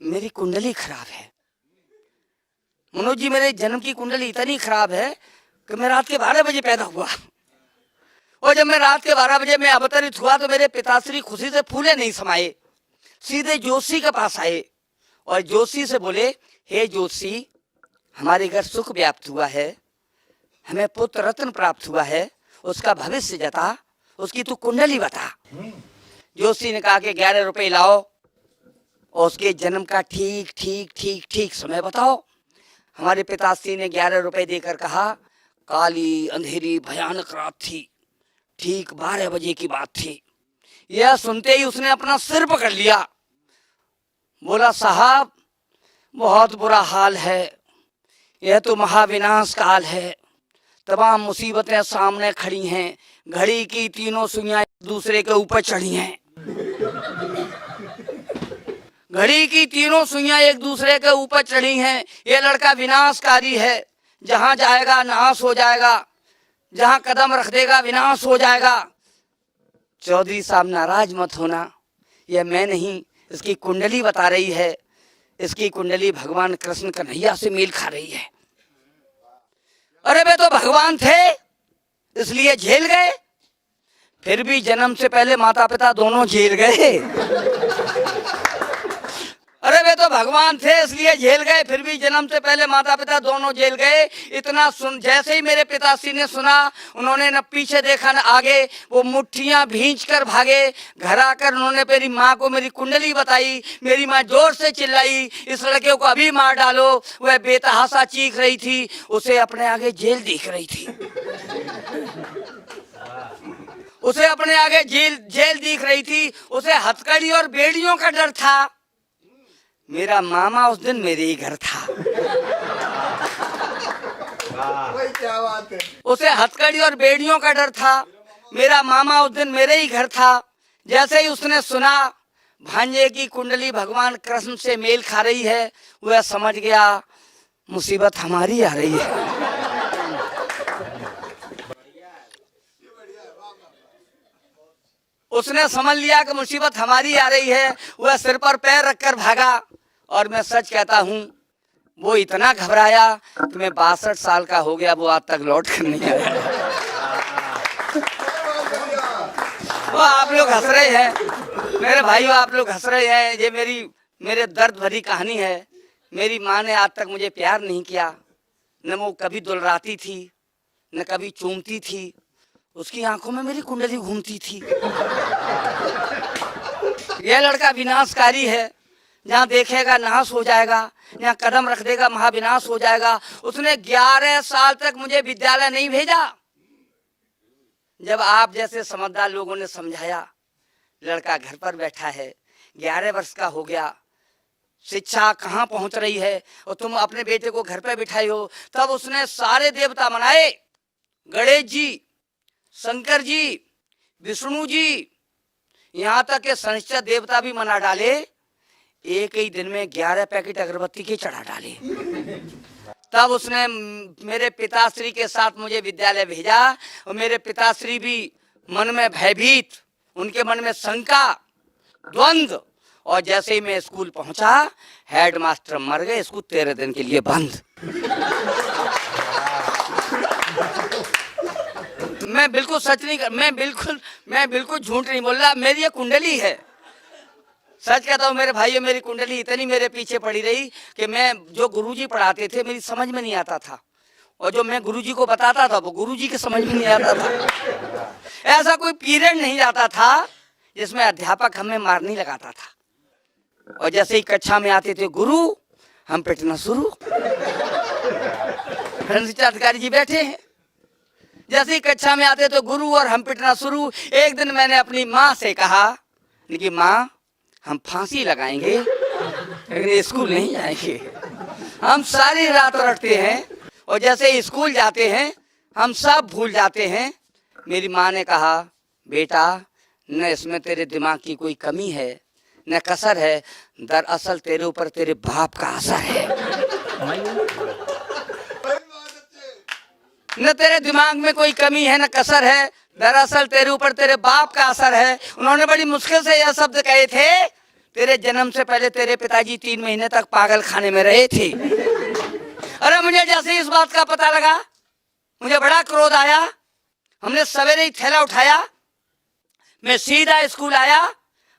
मेरी कुंडली खराब है मनोज जी, मेरे जन्म की कुंडली इतनी खराब है कि मैं रात के 12 बजे पैदा हुआ, और जब मैं रात के 12 बजे में अवतरित हुआ तो मेरे पिताश्री खुशी से फूले नहीं समाये, सीधे जोशी के पास आए और जोशी से बोले, हे जोशी, हमारे घर सुख व्याप्त हुआ है, हमें पुत्र रत्न प्राप्त हुआ है, उसका भविष्य जता, उसकी तू कुंडली बता। जोशी ने कहा कि 11 रुपए लाओ और उसके जन्म का ठीक ठीक ठीक ठीक समय बताओ। हमारे पिताश्री ने 11 रुपए देकर कहा, काली अंधेरी भयानक रात थी, ठीक 12 बजे की बात थी। यह सुनते ही उसने अपना सिर पकड़ लिया, बोला, साहब बहुत बुरा हाल है, यह तो महाविनाश काल है, तमाम मुसीबतें सामने खड़ी हैं, घड़ी की तीनों सुइयां एक दूसरे के ऊपर चढ़ी हैं, घड़ी की तीनों सुइयां एक दूसरे के ऊपर चढ़ी हैं, ये लड़का विनाशकारी है, जहां जाएगा नाश हो जाएगा, जहां कदम रख देगा विनाश हो जाएगा। चौधरी साहब नाराज मत होना, यह मैं नहीं, इसकी कुंडली बता रही है, इसकी कुंडली भगवान कृष्ण कन्हैया से मेल खा रही है। अरे वे तो भगवान थे इसलिए झेल गए, फिर भी जन्म से पहले माता पिता दोनों झेल गए। अरे वे तो भगवान थे इसलिए झेल गए, फिर भी जन्म से पहले माता पिता दोनों झेल गए। इतना सुन, जैसे ही मेरे पिताश्री ने सुना, उन्होंने न पीछे देखा न आगे, वो मुट्ठियां भींच कर भागे। घर आकर उन्होंने मेरी माँ को मेरी कुंडली बताई। मेरी माँ जोर से चिल्लाई, इस लड़के को अभी मार डालो। वह बेतहासा चीख रही थी, उसे अपने आगे जेल दिख रही थी, उसे अपने आगे जेल दिख रही थी। उसे हथकड़ी और बेड़ियों का डर था। मेरा मामा उस दिन मेरे ही घर था। क्या बात है। उसे हथकड़ी और बेड़ियों का डर था। मेरा मामा उस दिन मेरे ही घर था। जैसे ही उसने सुना भांजे की कुंडली भगवान कृष्ण से मेल खा रही है, वह समझ गया मुसीबत हमारी आ रही है। उसने समझ लिया कि मुसीबत हमारी आ रही है। वह सिर पर पैर रखकर भागा। और मैं सच कहता हूं, वो इतना घबराया कि मैं 62 साल का हो गया, वो आज तक लौट कर नहीं आया। वो आप लोग हंस रहे हैं मेरे भाइयों, आप लोग हंस रहे हैं। ये मेरे दर्द भरी कहानी है। मेरी माँ ने आज तक मुझे प्यार नहीं किया, न वो कभी दुलराती थी, न कभी चूमती थी। उसकी आंखों में मेरी कुंडली घूमती थी। यह लड़का विनाशकारी है, जहाँ देखेगा नाश हो जाएगा, जहाँ कदम रख देगा महाविनाश हो जाएगा। उसने 11 साल तक मुझे विद्यालय नहीं भेजा। जब आप जैसे समझदार लोगों ने समझाया, लड़का घर पर बैठा है, 11 वर्ष का हो गया, शिक्षा कहाँ पहुंच रही है, और तुम अपने बेटे को घर पर बिठाई हो। तब उसने सारे देवता मनाए, गणेश जी, शंकर जी, विष्णु जी, यहाँ तक के शनिश्चर देवता भी मना डाले। एक ही दिन में 11 पैकेट अगरबत्ती के चढ़ा डाले। तब उसने मेरे पिताश्री के साथ मुझे विद्यालय भेजा। और मेरे पिताश्री भी मन में भयभीत, उनके मन में शंका, द्वंद्व। और जैसे ही मैं स्कूल पहुंचा, हेडमास्टर मर गए, स्कूल 13 दिन के लिए बंद। मैं बिल्कुल सच नहीं कर, मैं बिल्कुल झूठ नहीं बोल रहा। मेरी ये कुंडली है, सच कहता हूँ मेरे भाइयों। मेरी कुंडली इतनी मेरे पीछे पड़ी रही कि मैं जो गुरुजी पढ़ाते थे मेरी समझ में नहीं आता था, और जो मैं गुरुजी को बताता था वो गुरुजी के समझ में नहीं आता था। ऐसा कोई पीरियड नहीं जाता था जिसमें अध्यापक हमें मारने लगाता था। और जैसे ही कक्षा में आते थे गुरु, हम पिटना शुरू। अधिकारी जी बैठे हैं। जैसे ही कक्षा में आते तो गुरु और हम पिटना शुरू। एक दिन मैंने अपनी माँ से कहा कि माँ, हम फांसी लगाएंगे लेकिन स्कूल नहीं जाएंगे। हम सारी रात रटते हैं और जैसे स्कूल जाते हैं हम सब भूल जाते हैं। मेरी माँ ने कहा, बेटा, न इसमें तेरे दिमाग की कोई कमी है न कसर है, दरअसल तेरे ऊपर तेरे बाप का असर है। न तेरे दिमाग में कोई कमी है न कसर है, दरअसल तेरे ऊपर तेरे बाप का असर है। उन्होंने बड़ी मुश्किल से यह शब्द कहे थे। तेरे जन्म से पहले तेरे पिताजी 3 महीने तक पागल खाने में रहे थे। अरे मुझे जैसे इस बात का पता लगा, मुझे बड़ा क्रोध आया। हमने सवेरे ही थैला उठाया, मैं सीधा स्कूल आया।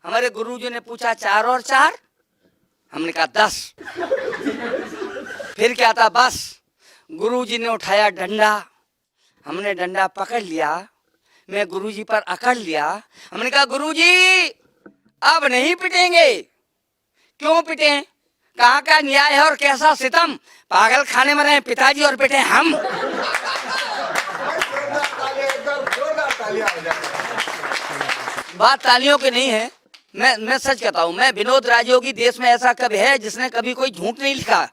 हमारे गुरुजी ने पूछा 4 और 4? हमने कहा 10। फिर क्या था? बस। गुरुजी ने उठाया डंडा, हमने डंडा पकड़ लिया, मैं गुरुजी पर अकड़ लिया। हमने कहा गुरुजी अब नहीं पिटेंगे। क्यों पिटें? कहाँ का न्याय है और कैसा सितम? पागल खाने में रहे पिताजी और पिटे हम। बात तालियों की नहीं है, मैं सच कहता हूँ। मैं विनोद राजयोगी देश में ऐसा कभी है जिसने कभी कोई झूठ नहीं लिखा।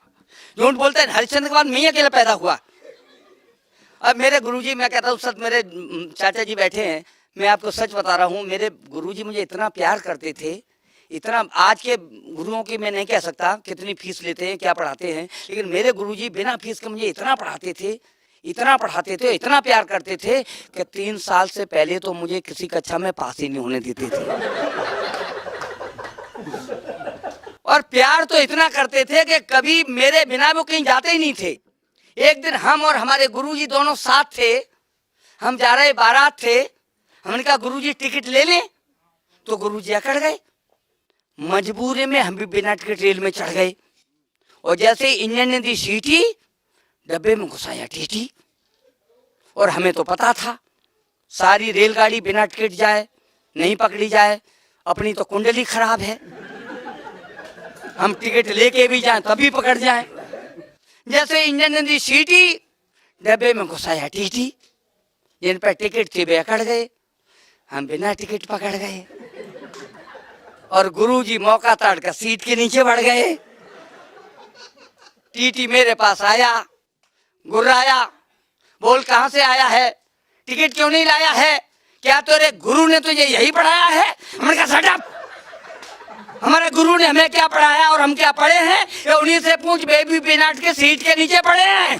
झूठ बोलते हैं हरिश्चंद्र के बाद मैं अकेला पैदा हुआ। अब मेरे गुरुजी, मैं कहता हूँ सच, मेरे चाचा जी बैठे हैं, मैं आपको सच बता रहा हूँ, मेरे गुरुजी मुझे इतना प्यार करते थे, इतना। आज के गुरुओं की मैं नहीं कह सकता कितनी फीस लेते हैं, क्या पढ़ाते हैं, लेकिन मेरे गुरुजी बिना फीस के मुझे इतना पढ़ाते थे, इतना पढ़ाते थे, इतना प्यार करते थे कि 3 साल से पहले तो मुझे किसी कक्षा में पास ही नहीं होने देते थे। और प्यार तो इतना करते थे कि कभी मेरे बिना वो कहीं जाते ही नहीं थे। एक दिन हम और हमारे गुरुजी दोनों साथ थे, हम जा रहे बारात थे। हमने कहा गुरुजी टिकट ले लें, तो गुरुजी अकड़ गए। मजबूरी में हम भी बिना टिकट रेल में चढ़ गए, और जैसे इंजन ने दी सीटी, डब्बे में घुसाया टीटी। और हमें तो पता था सारी रेलगाड़ी बिना टिकट जाए नहीं पकड़ी जाए, अपनी तो कुंडली खराब है, हम टिकट लेके भी जाएं तभी पकड़ जाएं। जैसे इंजन ने दी सीटी, डब्बे में घुसाया टीटी। जिन पर टिकट थी वे अकड़ गए, हम बिना टिकट पकड़ गए। और गुरुजी मौका ताड़ कर सीट के नीचे बढ़ गए। टीटी मेरे पास आया, गुर्राया, बोल कहाँ से आया है, टिकट क्यों नहीं लाया है, क्या तेरे गुरु ने तुझे यही पढ़ाया है? हमने कहा शट अप, हमारे गुरु ने हमें क्या पढ़ाया और हम क्या पढ़े हैं, ये उन्हीं से पूछ, बेबी बिनाट के सीट के नीचे पढ़े हैं।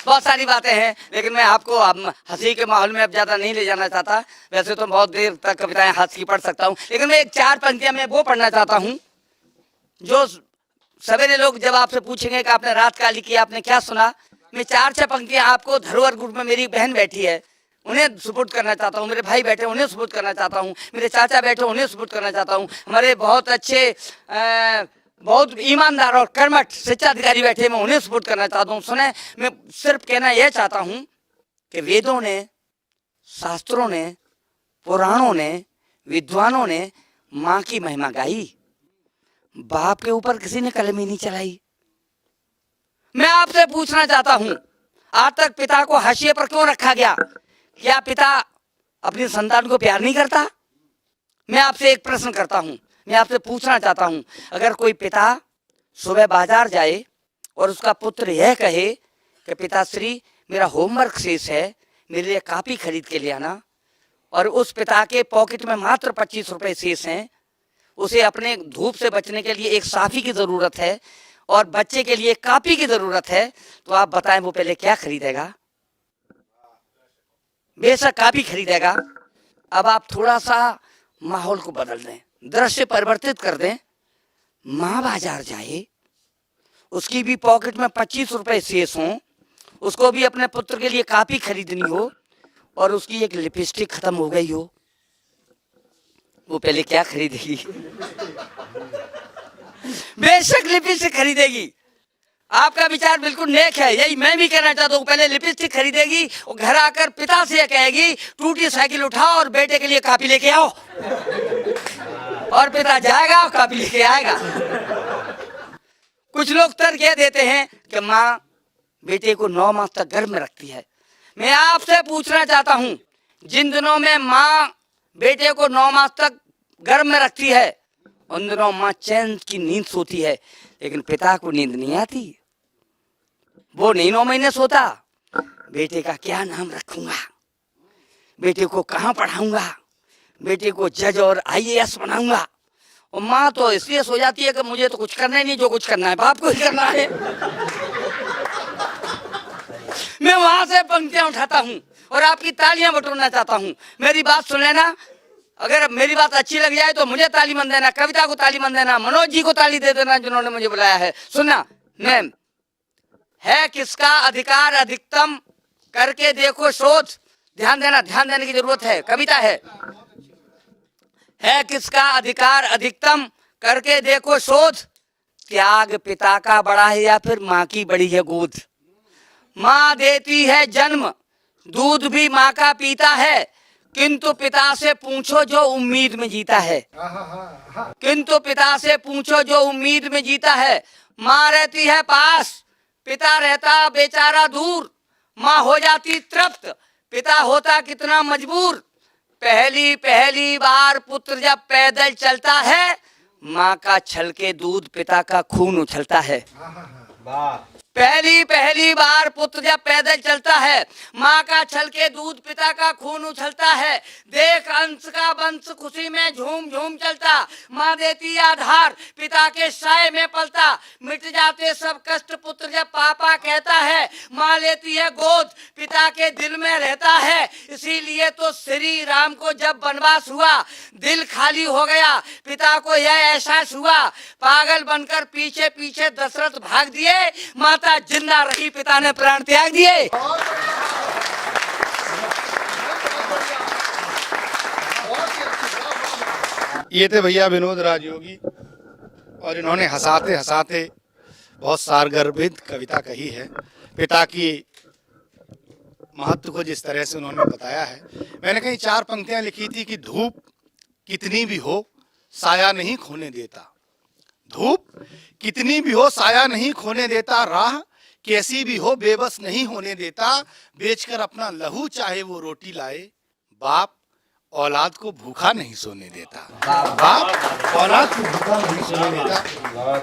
बहुत सारी बातें हैं, लेकिन मैं आपको हंसी के माहौल में अब ज्यादा नहीं ले जाना चाहता। वैसे तो बहुत देर तक कविताएं हंस की पढ़ सकता हूँ, लेकिन मैं एक 4 पंक्तियां मैं वो पढ़ना चाहता हूँ जो सवेरे लोग जब आपसे पूछेंगे कि आपने रात काली की, आपने क्या सुना, मैं 4-6 पंक्तियां आपको धरोहर ग्रुप में मेरी बहन बैठी है उन्हें सुपुर्द करना चाहता हूँ, मेरे भाई बैठे उन्हें सुपुर्द करना चाहता हूँ, मेरे चाचा बैठे उन्हें सुपुर्द करना चाहता हूँ, हमारे बहुत अच्छे बहुत ईमानदार और कर्मठ शिक्षा अधिकारी बैठे, मैं उन्हें सुपुर्द करना चाहता हूँ। सुने, मैं सिर्फ कहना यह चाहता हूँ कि वेदों ने, शास्त्रों ने, पुराणों ने, विद्वानों ने माँ की महिमा गाई, बाप के ऊपर किसी ने कलम ही नहीं चलाई। मैं आपसे पूछना चाहता हूं, आज तक पिता को हाशिए पर क्यों रखा गया? क्या पिता अपनी संतान को प्यार नहीं करता? मैं आपसे एक प्रश्न करता हूं, मैं आपसे पूछना चाहता हूं, अगर कोई पिता सुबह बाजार जाए और उसका पुत्र यह कहे कि पिताश्री मेरा होमवर्क शेष है, मेरे लिए कॉपी खरीद के ले आना, और उस पिता के पॉकेट में मात्र 25 रुपए शेष हैं, उसे अपने धूप से बचने के लिए एक साफी की जरूरत है और बच्चे के लिए कॉपी की जरूरत है, तो आप बताएं वो पहले क्या खरीदेगा? बेशक कॉपी खरीदेगा। अब आप थोड़ा सा माहौल को बदल दें, दृश्य परिवर्तित कर दें। माँ बाजार जाए, उसकी भी पॉकेट में 25 रुपए शेष हों, उसको भी अपने पुत्र के लिए कॉपी खरीदनी हो और उसकी एक लिपस्टिक खत्म हो गई हो, वो पहले क्या खरीदेगी? बेशक लिपस्टिक खरीदेगी। आपका विचार बिल्कुल नेक है, यही मैं भी कहना चाहता हूँ। पहले लिपस्टिक खरीदेगी और घर आकर पिता से कहेगी टूटी साइकिल उठाओ और बेटे के लिए कॉपी लेके आओ, और पिता जाएगा और कॉपी लेके आएगा। कुछ लोग तर्क यह देते हैं कि माँ बेटे को 9 मास तक गर्भ में रखती है। मैं आपसे पूछना चाहता हूँ, जिन दिनों में माँ बेटे को 9 मास तक गर्भ में रखती है, उन दिनों माँ चैन की नींद सोती है, लेकिन पिता को नींद नहीं आती। वो नहीं 9 महीने सोता, बेटे का क्या नाम रखूंगा, बेटे को कहाँ पढ़ाऊंगा, बेटे को जज और IAS बनाऊंगा। और माँ तो इसलिए सो जाती है कि मुझे तो कुछ करना ही नहीं, जो कुछ करना है बाप को ही करना है। मैं वहां से पंक्तियां उठाता हूं और आपकी तालियां बटोरना चाहता हूं। मेरी बात सुन लेना, अगर मेरी बात अच्छी लग जाए तो मुझे ताली मन देना, कविता को ताली मन देना, मनोज जी को ताली दे देना जिन्होंने मुझे बुलाया है। सुनना, मैम, है किसका अधिकार अधिकतम, करके देखो शोध। ध्यान देना, ध्यान देने की जरूरत है। कविता है किसका अधिकार अधिकतम, करके देखो शोध। त्याग पिता का बड़ा है या फिर माँ की बड़ी है गोद। माँ देती है जन्म, दूध भी माँ का पीता है, किंतु पिता से पूछो जो उम्मीद में जीता है। किंतु पिता से पूछो जो उम्मीद में जीता है। माँ रहती है पास, पिता रहता बेचारा दूर। माँ हो जाती तृप्त, पिता होता कितना मजबूर। पहली पहली बार पुत्र जब पैदल चलता है, माँ का छलके दूध पिता का खून उछलता है। पहली पहली बार पुत्र जब पैदल चलता है, माँ का छलके दूध पिता का खून उछलता है। देख अंश का वंश खुशी में झूम झूम चलता। माँ देती आधार, पिता के साए में पलता। मिट जाते सब कष्ट पुत्र जब पापा कहता है। माँ लेती है गोद, पिता के दिल में रहता है। इसीलिए तो श्री राम को जब वनवास हुआ, दिल खाली हो गया। पिता को यह एहसास हुआ, पागल बनकर पीछे पीछे दशरथ भाग दिए। माता जिंदा रही, पिता ने प्राण त्याग दिए। ये थे भैया विनोद राजयोगी, और इन्होंने हंसाते हंसाते बहुत सारगर्भित कविता कही है। पिता की महत्व को जिस तरह से उन्होंने बताया है। मैंने कहीं 4 पंक्तियां लिखी थी कि धूप कितनी भी हो साया नहीं खोने देता। धूप कितनी भी हो साया नहीं खोने देता। राह कैसी भी हो बेबस नहीं होने देता। बेचकर अपना लहू चाहे वो रोटी लाए। बाप औलाद को भूखा नहीं सोने देता। बाप औलाद को भूखा नहीं सोने देता।